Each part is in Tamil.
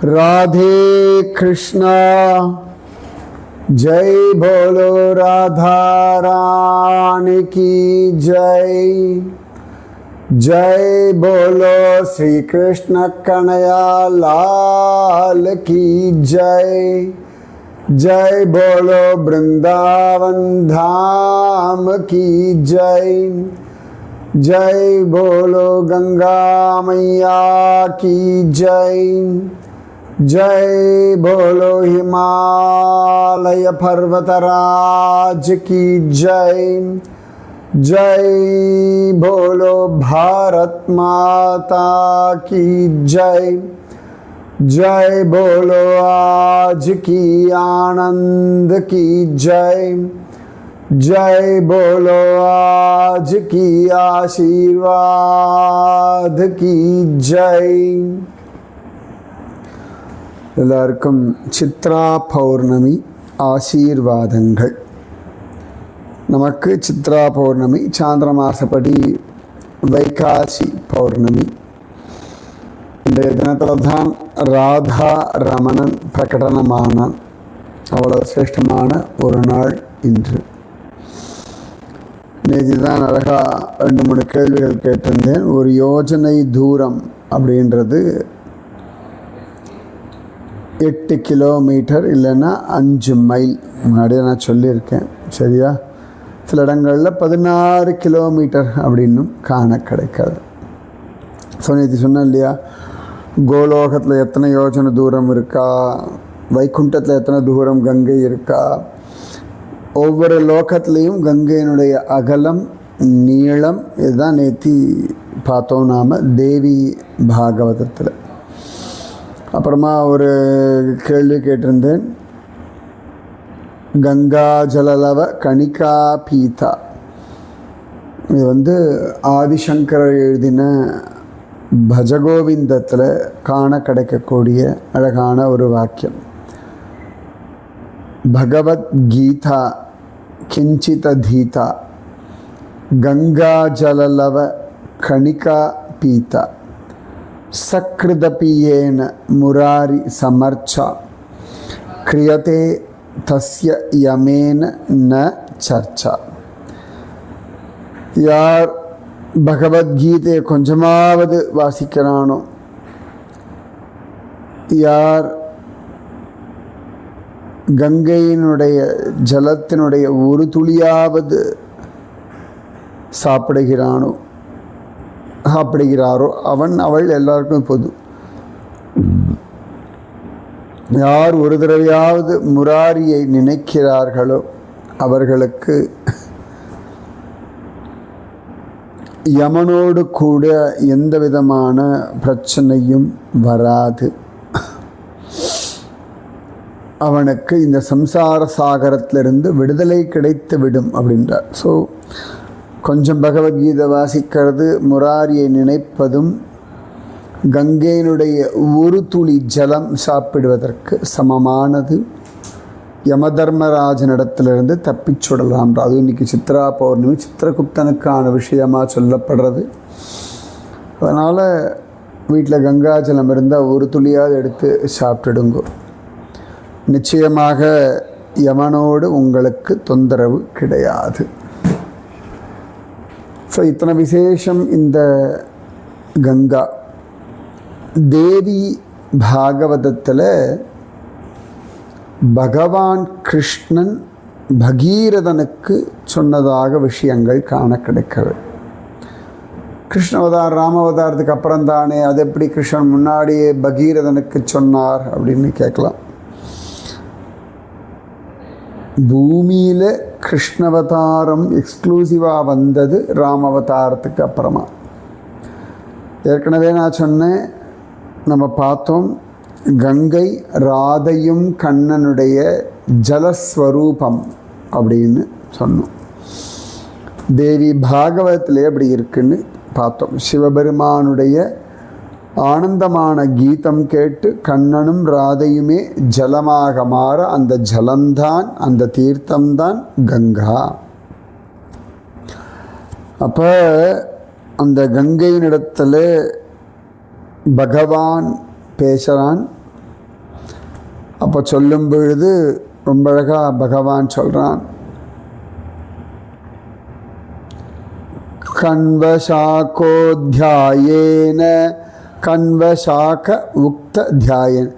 राधे कृष्णा जय बोलो राधा रानी की जय। जय बोलो श्री कृष्ण कन्हैया लाल की जय। जय बोलो वृंदावन धाम की जय। जय बोलो गंगा मैया की जय। जय बोलो हिमालय पर्वतराज की जय। जय बोलो भारत माता की जय। जय बोलो आज की आनंद की जय। जय बोलो आज की आशीर्वाद की जय। எல்லாருக்கும் சித்ரா பௌர்ணமி ஆசீர்வாதங்கள். நமக்கு சித்ரா பௌர்ணமி சாந்திரமாசப்படி வைகாசி பௌர்ணமி. இன்றைய தினத்தில் தான் ராதா ரமணன் பிரகடனமானான். அவ்வளவு சிரேஷ்டமான ஒரு நாள் இன்று. நேற்று தான் அழகாக 2-3 கேள்விகள் கேட்டிருந்தேன். ஒரு யோஜனை தூரம் அப்படின்றது 8 கிலோமீட்டர் இல்லைன்னா 5 மைல். முன்னாடியே நான் சொல்லியிருக்கேன், சரியா? சில இடங்களில் 16 கிலோமீட்டர் அப்படின்னும் காண கிடைக்காது. நேற்று சொன்னேன் இல்லையா, கோலோகத்தில் எத்தனை யோஜனை தூரம் இருக்கா, வைகுண்டத்தில் எத்தனை தூரம் கங்கை இருக்கா, ஒவ்வொரு லோகத்துலேயும் கங்கையினுடைய அகலம் நீளம் இதுதான் நேற்று பார்த்தோம் நாம் தேவி பாகவதத்தில். அப்புறமா ஒரு கேள்வி கேட்டிருந்தேன், கங்கா ஜலலவ கணிகா பீதா. இது ஆதிசங்கரர் எழுதின பஜகோவிந்தத்தில் காண கிடைக்கக்கூடிய அழகான ஒரு வாக்கியம். பகவத்கீதா கிஞ்சிததீதா கங்கா ஜலலவ கணிகா பீதா சக்ருதபியேன முராரி சமர்ச்சா கிரியதே தஸ்ய யமேன ந சர்ச்சா. யார் பகவத்கீதையை கொஞ்சமாவது வாசிக்கிறானோ, யார் கங்கையினுடைய ஜலத்தினுடைய ஒரு துளியாவது சாப்பிடுகிறாரோ அவன் அவள் எல்லாருக்கும் பொது. யார் ஒரு தடவையாவது முராரியை நினைக்கிறார்களோ அவர்களுக்கு யமனோடு கூட எந்த விதமான பிரச்சனையும் வராது. அவனுக்கு இந்த சம்சார சாகரத்திலிருந்து விடுதலை கிடைத்து விடும் அப்படின்றார். கொஞ்சம் பகவத்கீதை வாசிக்கிறது, முராரியை நினைப்பதும் கங்கையினுடைய ஒரு துளி ஜலம் சாப்பிடுவதற்கு சமமானது. யமதர்மராஜனிடத்திலிருந்து தப்பிச்சுடலாம். அது இன்றைக்கி சித்ரா பௌர்ணமி, சித்திரகுப்தனுக்கான விஷயமாக சொல்லப்படுறது. அதனால் வீட்டில் கங்கா ஜலம் இருந்தால் ஒரு துளியாவது எடுத்து சாப்பிட்டுடுங்கோ. நிச்சயமாக யமனோடு உங்களுக்கு தொந்தரவு கிடையாது. இத்தனை விசேஷம் இந்த கங்கா. தேவி பாகவதத்தில் பகவான் கிருஷ்ணன் பகீரதனுக்கு சொன்னதாக விஷயங்கள் காண கிடைக்கிறது. கிருஷ்ணவதார் ராமவதாரத்துக்கு அப்புறம் தானே, அது எப்படி கிருஷ்ணன் முன்னாடியே பகீரதனுக்கு சொன்னார் அப்படின்னு கேட்கலாம். பூமியில் கிருஷ்ணவதாரம் எக்ஸ்க்ளூசிவாக வந்தது ராமவதாரத்துக்கு அப்புறமா. ஏற்கனவே நான் சொன்னேன், நம்ம பார்த்தோம், கங்கை ராதையும் கண்ணனுடைய ஜலஸ்வரூபம் அப்படின்னு சொன்னோம். தேவி பாகவதத்திலே அப்படி இருக்குன்னு பார்த்தோம். சிவபெருமானுடைய ஆனந்தமான கீதம் கேட்டு கண்ணனும் ராதையுமே ஜலமாக மாற அந்த ஜலம்தான், அந்த தீர்த்தம்தான் கங்கா. அப்போ அந்த கங்கையினிடத்தில் பகவான் பேசுகிறான், அப்போ சொல்லும் பொழுது ரொம்ப அழகாக பகவான் சொல்கிறான், கண்வசாக்கோத்தியாயேன கண்வசாக்க உக்த தியாயேன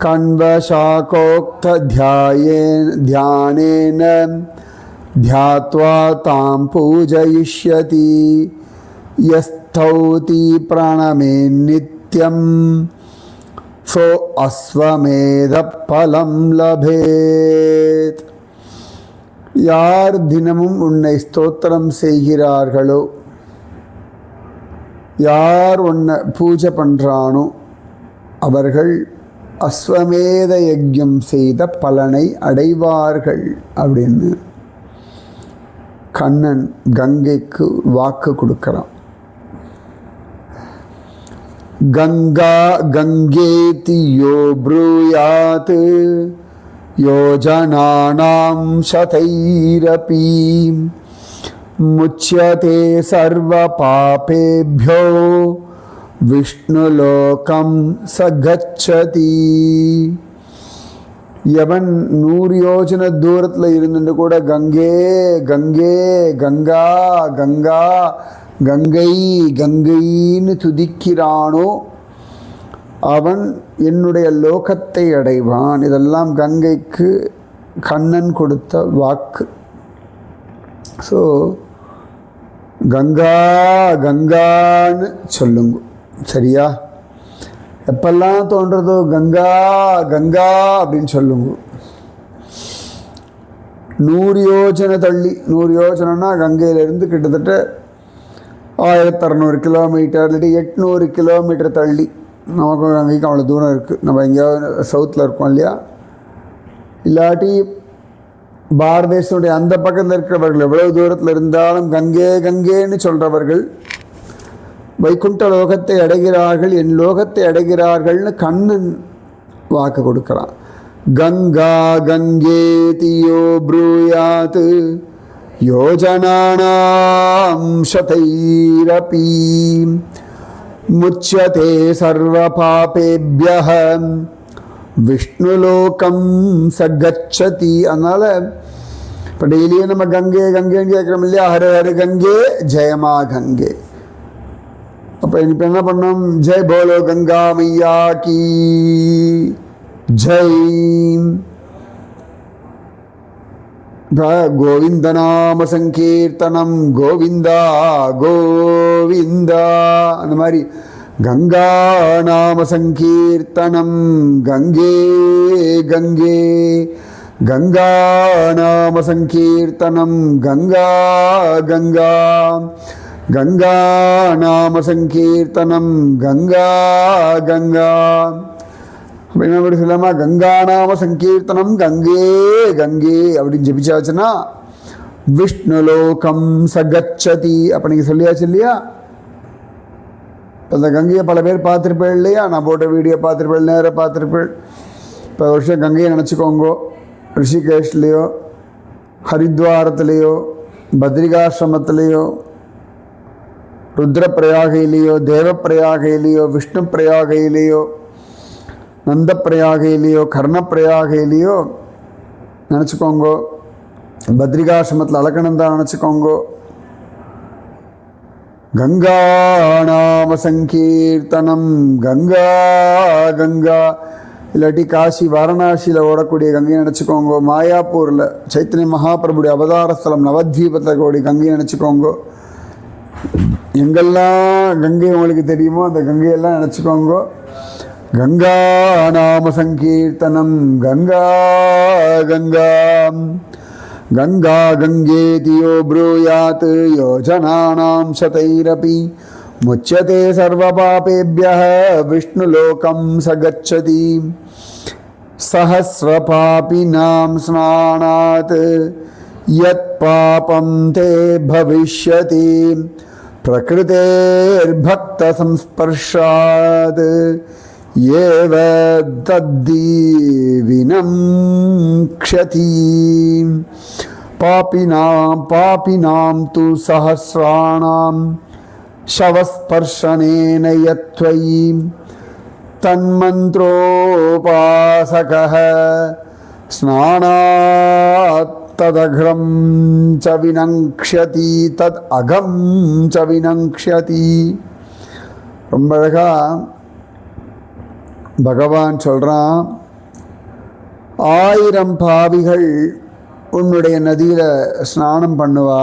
கண்வசாக்கோக்த தியானேன த்யாத்வா தாம் பூஜயிஷ்யதி யஸ்தௌதி பிரணமே நித்யம் சோ அஸ்வமேத பலம் லபேத். யார் தினமும் உன்னை ஸ்தோத்திரம் செய்கிறார்களோ, யார் உன்னை பூஜை பண்ணுறானோ அவர்கள் அஸ்வமேத யஜ்யம் செய்த பலனை அடைவார்கள் அப்படின்னு கண்ணன் கங்கைக்கு வாக்கு கொடுக்கிறான். கங்கா கங்கேதி யோ ப்ரூயாத் யோஜனானாம் சதைரபி முச்யதே சர்வ பாபேப்யோ விஷ்ணுலோகம் சகச்சதி. எவன் 100 யோஜன தூரத்தில் இருந்துட்டு கூட கங்கே கங்கே கங்கா கங்கா கங்கை கங்கைன்னு துதிக்கிறானோ அவன் என்னுடைய லோகத்தை அடைவான். இதெல்லாம் கங்கைக்கு கண்ணன் கொடுத்த வாக்கு. ஸோ கங்கா கங்கான்னு சொல்லுங்க, சரியா? எப்பெல்லாம் தோன்றதோ கங்கா கங்கா அப்படின்னு சொல்லுங்க. 100 யோஜனை தள்ளி, 100 யோஜனைனா கங்கையிலேருந்து கிட்டத்தட்ட 1600 கிலோமீட்டர் இல்லாட்டி 800 கிலோமீட்டர் தள்ளி, நமக்கும் கங்கைக்கும் அவ்வளோ தூரம் இருக்குது. நம்ம எங்கேயாவது சவுத்தில் இருக்கோம் இல்லையா? இல்லாட்டி பாரத தேசத்துடைய அந்த பக்கத்தில் இருக்கிறவர்கள் எவ்வளவு தூரத்தில் இருந்தாலும் கங்கே கங்கேன்னு சொல்கிறவர்கள் வைகுண்ட லோகத்தை அடைகிறார்கள், என் லோகத்தை அடைகிறார்கள்னு கண்ணன் வாக்கு கொடுக்குறான். கங்கா கங்கேதி யோ ப்ரூயாத் யோஜனானாம் சதைரபி முச்யதே சர்வ பாபேப்யஹ விஷ்ணுலோகம் சகச்சதி. அதனால் இப்போ டெய்லியும் நம்ம கங்கே கங்கேன்னு கேட்குறோம் இல்லையா? ஹர ஹர கங்கே ஜெயமா கங்கே. அப்போ இப்போ என்ன பண்ணோம்? ஜெய் போலோ கங்கா மையா கி ஜெய். கோவிந்த நாம சங்கீர்த்தனம் கோவிந்தா கோவிந்தா. அந்த மாதிரி கங்கா நாம சங்கீர்த்தனம் கங்கே கங்கே கங்கா நாம சங்கீர்த்தனம் கங்கா கங்கா கங்கா நாம சங்கீர்த்தனம் கங்கா கங்கா. அப்படின்னா அப்படி சொல்லாமா? கங்கா நாம சங்கீர்த்தனம் கங்கே கங்கே அப்படின்னு ஜபிச்சாச்சுன்னா விஷ்ணுலோகம் சகச்சதி. அப்போ நீங்கள் சொல்லியாச்சு இல்லையா? இப்போ அந்த கங்கையை பல பேர் பார்த்துருப்பேன் இல்லையா? நான் போட்ட வீடியோ பார்த்துருப்பேன், நேராக பார்த்துருப்பேன். இப்போ வருஷம் கங்கையை நினச்சிக்கோங்கோ. ரிஷிகேஷ்லேயோ ஹரித்வாரத்துலேயோ பத்ரிகாசிரமத்திலேயோ ருத்ரப்பிரயாகையிலேயோ தேவப்பிரயாகையிலேயோ விஷ்ணு பிரயாகையிலேயோ நந்த பிரயாகையிலேயோ கர்ணப்பிரயாகையிலேயோ நினச்சிக்கோங்கோ. பத்ரிகாசிரமத்தில் அலக்கணந்தா நினச்சிக்கோங்கோ. கங்கா நாம சங்கீர்த்தனம் கங்கா கங்கா. இல்லாட்டி காசி வாரணாசியில் ஓடக்கூடிய கங்கையை நினச்சிக்கோங்கோ. மாயாப்பூரில் சைத்தன்ய மகாபிரபுடைய அவதார ஸ்தலம் நவத்வீபத்தில் கூடிய கங்கையை நினச்சிக்கோங்கோ. எங்கெல்லாம் கங்கை உங்களுக்கு தெரியுமோ அந்த கங்கையெல்லாம் நினச்சிக்கோங்கோ. கங்கா நாம சங்கீர்த்தனம் கங்கா கங்கா கங்கா கங்கேதி யோ ப்ரூயாத் யோஜனானாம் சதைரபி முச்யதே சர்வ பாபேப்யஹ விஷ்ணுலோகம் சகச்சதி. சஹஸ்ர பாபினாம் ஸ்நானாத் யத் பாபம் தே பவிஷ்யதி பிரகிருதேர்பக்த சம்ஸ்பர்ஷாத் ஏவ தத்தீவினம் க்ஷதி. பாபினாம் து சஹஸ்ராணாம் ஷவஸ்பர்ஷனேன யத்வயி தன்மந்த்ரோபாசகः ஸ்நானாத் ததக்ரம் ச வினங்க்ஷ்யதி தத் அகம் ச வினங்க்ஷ்யதி. ரொம்ப அழகா பகவான் சொல்கிறான், 1000 பாவிகள் உன்னுடைய நதியில் ஸ்நானம் பண்ணுவா,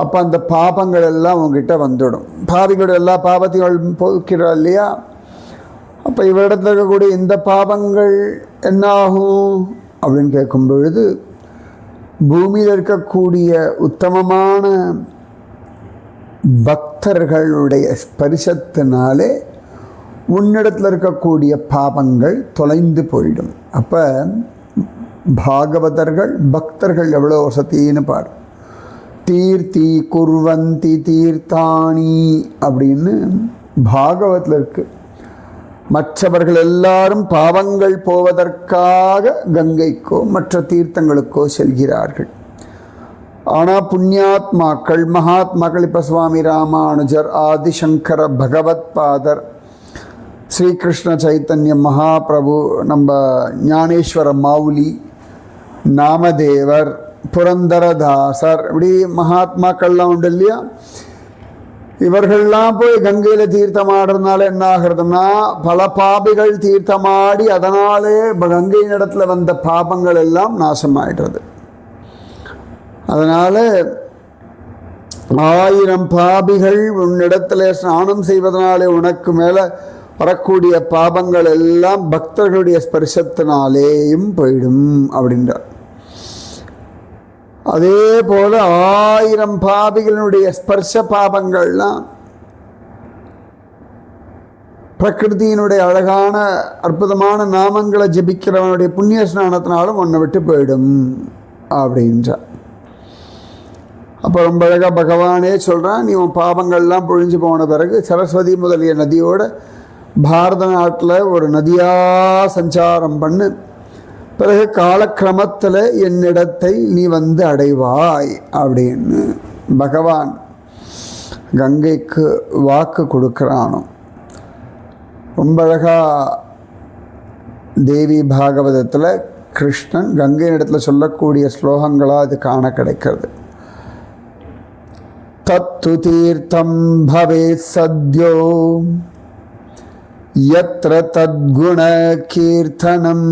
அப்போ அந்த பாபங்கள் எல்லாம் உங்ககிட்ட வந்துடும். பாவிகளோட எல்லா பாபத்தையும் போக்கிறாள் இல்லையா? அப்போ இவரிடத்தில் இருக்கக்கூடிய இந்த பாபங்கள் என்னாகும் அப்படின்னு கேட்கும் பொழுது, பூமியில் இருக்கக்கூடிய உத்தமமான பக்தர்களுடைய ஸ்பரிசத்தினாலே உன்னிடத்தில் இருக்கக்கூடிய பாபங்கள் தொலைந்து போயிடும். அப்போ பாகவதர்கள் பக்தர்கள் எவ்வளோ வசத்தின்னு பார். தீர்த்தி குர்வந்தி தீர்த்தானி அப்படின்னு பாகவத்தில் இருக்கு. மற்றவர்கள் எல்லாரும் பாவங்கள் போவதற்காக கங்கைக்கோ மற்ற தீர்த்தங்களுக்கோ செல்கிறார்கள். ஆனால் புண்ணியாத்மாக்கள் மகாத்மாக்கள், இப்போ சுவாமி ராமானுஜர், ஆதிசங்கர பகவத் பாதர், ஸ்ரீகிருஷ்ண சைத்தன்ய மகாபிரபு, நம்ம ஞானேஸ்வர மாவுலி, நாமதேவர், புரந்தரதாசர், இப்படி மகாத்மாக்கள்லாம் உண்டு இல்லையா? இவர்கள்லாம் போய் கங்கையில் தீர்த்தமாடுறதுனால என்ன ஆகிறதுனா, பல பாபிகள் தீர்த்தமாடி அதனாலே கங்கை இடத்துல வந்த பாபங்கள் எல்லாம் நாசமாயிடுறது. அதனால் 1000 பாபிகள் உன்னிடத்தில் ஸ்நானம் செய்வதனாலே உனக்கு மேலே வரக்கூடிய பாபங்கள் எல்லாம் பக்தர்களுடைய ஸ்பர்சத்தினாலேயும் போயிடும் அப்படின்றார். அதே போல 1000 பாபிகளுடைய ஸ்பர்ஷ பாபங்கள்லாம் பிரகிருதியினுடைய அழகான அற்புதமான நாமங்களை ஜபிக்கிறவனுடைய புண்ணிய ஸ்நானத்தினாலும் ஒன்றை விட்டு போயிடும் அப்படின்றார். அப்போ ரொம்ப அழகாக பகவானே சொல்கிறான், நீ உன் பாபங்கள்லாம் பொழிஞ்சு போன பிறகு சரஸ்வதி முதலிய நதியோட பாரத நாட்டில் ஒரு நதியாக சஞ்சாரம் பண்ணு, பிறகு காலக்கிரமத்தில் என்னிடத்தை நீ வந்து அடைவாய் அப்படின்னு பகவான் கங்கைக்கு வாக்கு கொடுக்குறானோ. ரொம்ப அழகாக தேவி பாகவதத்தில் கிருஷ்ணன் கங்கை இடத்துல சொல்லக்கூடிய ஸ்லோகங்களாக அது காண கிடைக்கிறது. தத்து தீர்த்தம் பவேத் சத்யோ யத்ர தத்குண கீர்த்தனம்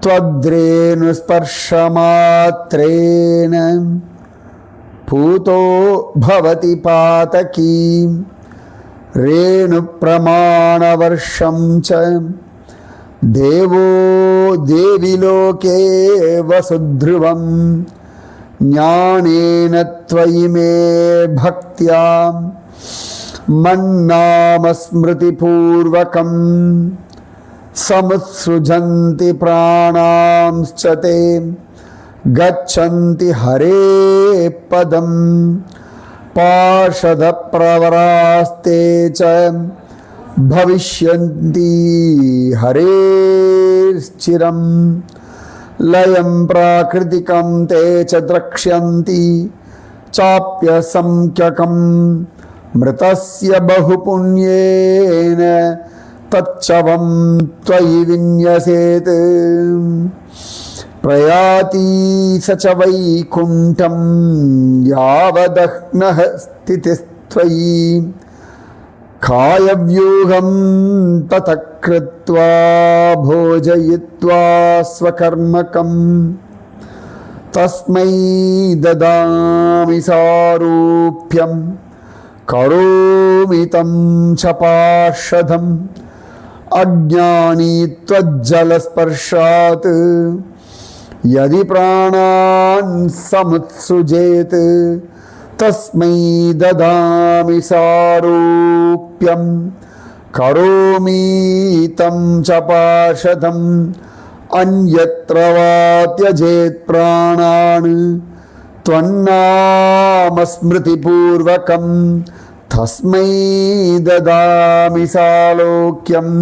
த்வத்ரேணு ஸ்பர்ஷமாத்ரேன பூதோ பவதி பாதகீ ரேணு பிரமாணவர்ஷம் ச தேவோ தேவி லோகே வசுத்ருவம் ஞானேன த்வயி மே பக்த்யா மன்னாம ஸ்மிருதி பூர்வகம் சமுத்ஸுஜந்தி பிராணாம்ச்ச தே கச்சந்தி ஹரே பதம் பார்ஷத பிரவராஸ்தே ச பவிஷ்யந்தி ஹரே சிரம் லயம் பிராகிருதிகம் தே ச த்ரக்ஷ்யந்தி சாப்ய சம்க்யகம் மிருதஸ்ய பகுபுண்யேன தச்சவம் த்வயி விந்யசேத் பிரயாதி ச வைகுண்டம் யாவதஹ்னஹ ஸ்திதிஸ்த்வயி காயவ்யூகம் ததக் கிருத்வா போஜயித்வா ஸ்வகர்மகம் தஸ்மை ததாமி சாரூப்யம் கரோமி தம் ச பார்ஷதம் அஜ்ஞானி த்வஜ்ஜலஸ்பர்ஷாத் யதி பிராணான் சமுத்ஸுஜேத் தஸ்மை ததாமி சாரூப்யம் கரோமி தம் ச பார்ஷதம் அன்யத்ர வா த்யஜேத் பிராணான் த்வன்னாம ஸ்மிருதி பூர்வகம் தஸ்மை ததாமி சாலோக்யம்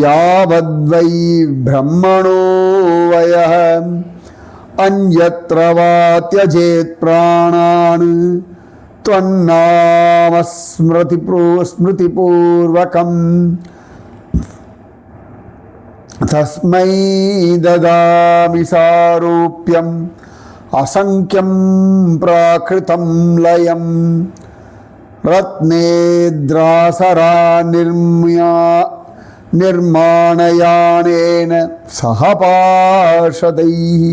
யாவத்வை பிரம்மணோ வயः அன்யத்ர வா த்யஜேத் பிராணான் त्वन्नाम स्मृतिपूर्वकं तस्मै ददामि सारूप्यम् असंख्यं प्राकृतं लयं रत्नेद्रासरा निर्माणयानेन सह पार्षदैः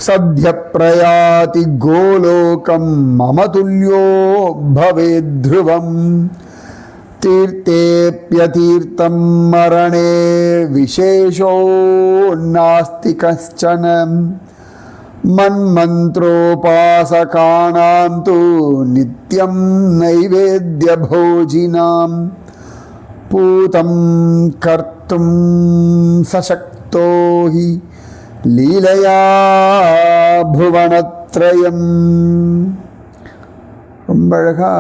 सद्य प्रयाति गोलोकं मम तुल्यो भवेद्ध्रुवं तीर्थेऽप्यतीर्थं मरणे विशेषो नास्ति कश्चन मन्मन्त्रोपासकानां तु नित्यं नैवेद्यभोजिनां पूतं कर्तुं सशक्तो हि लीलया भुवनत्रयम्. ரொம்ப அழகா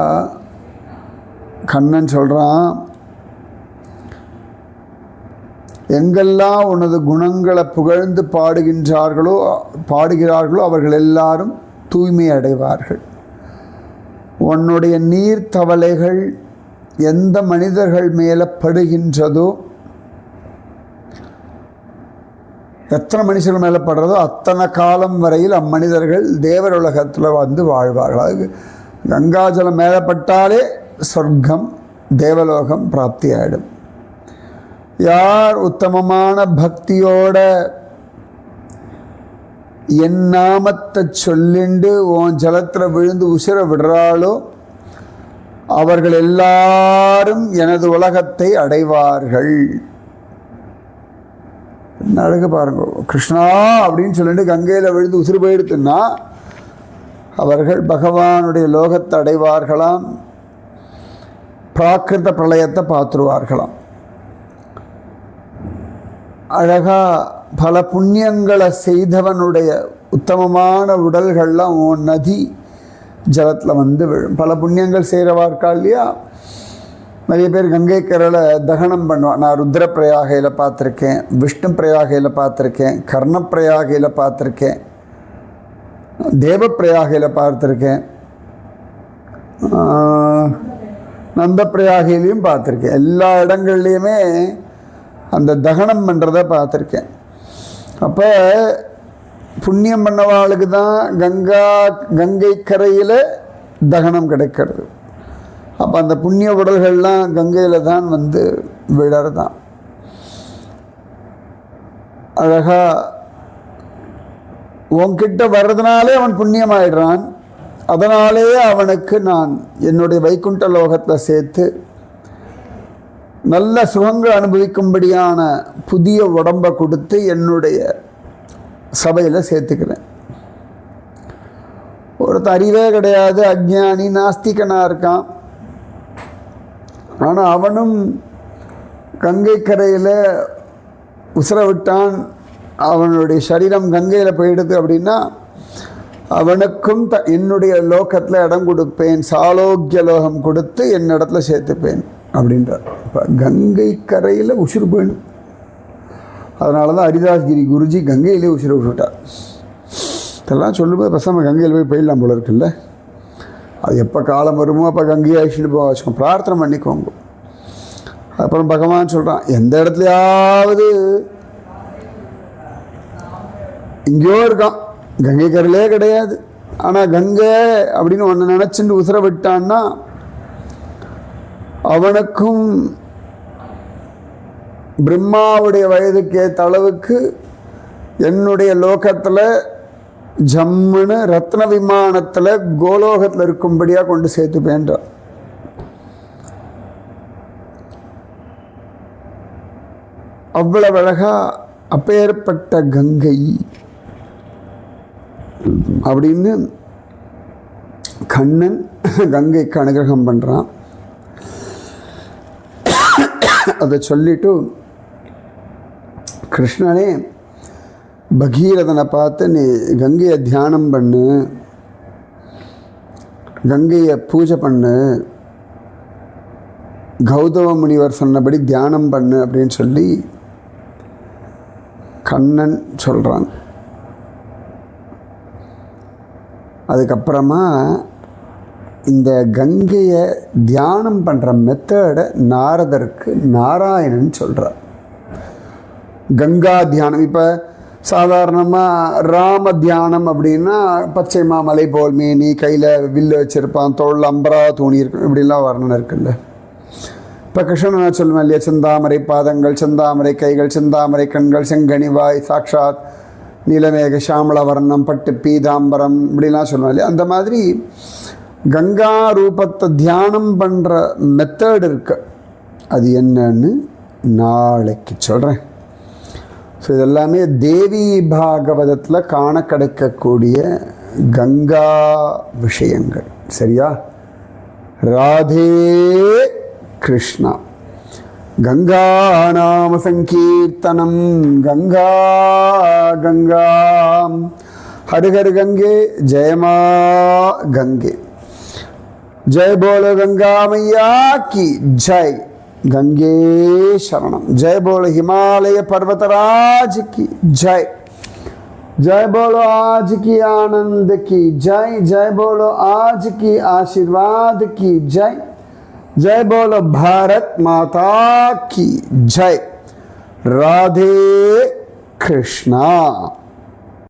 கண்ணன் சொல்றான், எங்கெல்லாம் உனது குணங்களை புகழ்ந்து பாடுகிறார்களோ அவர்கள் எல்லாரும் தூய்மை அடைவார்கள். உன்னுடைய நீர்த்தவளைகள் எந்த மனிதர்கள் மேலே படுகின்றதோ, எத்தனை மனுஷர்கள் மேலே படுறதோ அத்தனை காலம் வரையில் அம்மனிதர்கள் தேவர் உலகத்தில் வந்து வாழ்வார்கள். அது கங்காஜலம் மேலே பட்டாலே சொர்க்கம் தேவலோகம் பிராப்தி ஆகிடும். யார் உத்தமமான பக்தியோட என் நாமத்தை சொல்லிண்டு உன் ஜலத்தில் விழுந்து உசிர விடுறாளோ அவர்கள் எல்லாரும் எனது உலகத்தை அடைவார்கள். என்ன அழகு பாருங்க, கிருஷ்ணா அப்படின்னு சொல்லிட்டு கங்கையில் விழுந்து உசிறு போயிடுத்துன்னா அவர்கள் பகவானுடைய லோகத்தை அடைவார்களாம், பிராகிருத பிரளயத்தை பார்த்துருவார்களாம். அழகா பல புண்ணியங்களை செய்தவனுடைய உத்தமமான உடல்கள்லாம் நதி ஜலத்தில் வந்து விழும். பல புண்ணியங்கள் செய்கிறவார்க்கா இல்லையா, நிறைய பேர் கங்கை கரையில் தகனம் பண்ணுவான். நான் ருத்ர பிரயாகையில் பார்த்துருக்கேன், விஷ்ணு பிரயாகையில் பார்த்துருக்கேன், கர்ண பிரயாகையில் பார்த்துருக்கேன், தேவ பிரயாகையில் பார்த்துருக்கேன், நந்த பிரயாகையிலையும் பார்த்துருக்கேன். எல்லா இடங்கள்லையுமே அந்த தகனம் பண்ணுறத பார்த்துருக்கேன். அப்போ புண்ணியம் பண்ணவாளுக்கு தான் கங்கை கரையில் தகனம் கிடைக்கிறது. அப்போ அந்த புண்ணிய உடல்கள்லாம் கங்கையில் தான் வந்து விழறதான். அழகா உன்கிட்ட வர்றதுனாலே அவன் புண்ணியமாயிடுறான். அதனாலேயே அவனுக்கு நான் என்னுடைய வைகுண்ட லோகத்தில் சேர்த்து நல்ல சுகங்கள் அனுபவிக்கும்படியான புதிய உடம்பை கொடுத்து என்னுடைய சபையில் சேர்த்துக்கிறேன். ஒருத்தர் அறிவே கிடையாது, அஜ்ஞானி நாஸ்திகனாக இருக்கான். ஆனால் அவனும் கங்கை கரையில் உசுர விட்டான், அவனுடைய சரீரம் கங்கையில் போயிடுது அப்படின்னா அவனுக்கும் என்னுடைய லோகத்தில் இடம் கொடுப்பேன், சாலோக்கிய லோகம் கொடுத்து என்னிடத்துல சேர்த்துப்பேன் அப்படின்றார். இப்போ கங்கை கரையில் உசுறு போயிடும். அதனால தான் ஹரிதாஸ்கிரி குருஜி கங்கையிலே உசுரை விட்டுட்டார். இதெல்லாம் சொல்லும்போது பசங்க கங்கையில் போயிடலாம் போல இருக்குல்ல. அது எப்போ காலம் வருமோ அப்போ கங்கையை அழிச்சுட்டு போக வச்சுக்கோங்க, பிரார்த்தனை பண்ணிக்கோங்க. அப்புறம் பகவான் சொல்கிறான், எந்த இடத்துலையாவது எங்கேயோ இருக்கான், கங்கை கரையிலே கிடையாது, ஆனால் கங்கை அப்படின்னு ஒன்று நினச்சிட்டு உசுர விட்டான்னா அவனுக்கும் பிரம்மாவுடைய வயதுக்கு ஏற்ற அளவுக்கு என்னுடைய லோகத்தில் ஜம்முன்னு ரத்ன விமானத்தில் கோலோகத்தில் இருக்கும்படியாக கொண்டு சேர்த்துப்பேன்றான். அவ்வளவு அழகா அப்பேற்பட்ட கங்கை அப்படின்னு கண்ணன் கங்கைக்கு அனுகிரகம் பண்ணுறான். அதை சொல்லிட்டு கிருஷ்ணனே பகீரதனை பார்த்து நீ கங்கையை தியானம் பண்ணு, கங்கையை பூஜை பண்ணு, கௌதம முனிவர் சொன்னபடி தியானம் பண்ணு அப்படின்னு சொல்லி கண்ணன் சொல்கிறான். அதுக்கப்புறமா இந்த கங்கையை தியானம் பண்ணுற மெத்தடை நாரதருக்கு நாராயணன் சொல்கிறார். கங்கா தியானம் இப்போ சாதாரணமாக ராம தியானம் அப்படின்னா பச்சை மாமலை போல் மேனி, கையில் வில்லு வச்சுருப்பான், தோளில் அம்பரா தூணி இருக்கும், இப்படிலாம் வர்ணனை இருக்குல்ல. இப்போ கிருஷ்ணன் நான் சொல்லுவேன் இல்லையா, செந்தாமரை பாதங்கள், செந்தாமரை கைகள், செந்தாமரை கண்கள், செங்கனிவாய், சாக்ஷாத் நீலமேக சாமள வர்ணம், பட்டு பீதாம்பரம், இப்படிலாம் சொல்லுவேன் இல்லையா. அந்த மாதிரி கங்கா ரூபத்தை தியானம் பண்ணுற மெத்தட் இருக்கு. அது என்னன்னு நாளைக்கு சொல்கிறேன். ஸோ இதெல்லாமே தேவி பாகவதத்தில் காண கிடைக்கக்கூடிய கங்கா விஷயங்கள். சரியா? ராதே கிருஷ்ணா. கங்கா நாம சங்கீர்த்தனம், கங்கா கங்கா ஹர ஹர கங்கே, ஜெயமா கங்கே. ஜெய் போலோ கங்கா मैया की जय. गंगे शरणम. जय बोलो हिमालय पर्वतराज की जय. जय बोलो आज की आनंद की जय. जय बोलो आज की आशीर्वाद की जय. जय बोलो भारत माता की जय. राधे कृष्णा.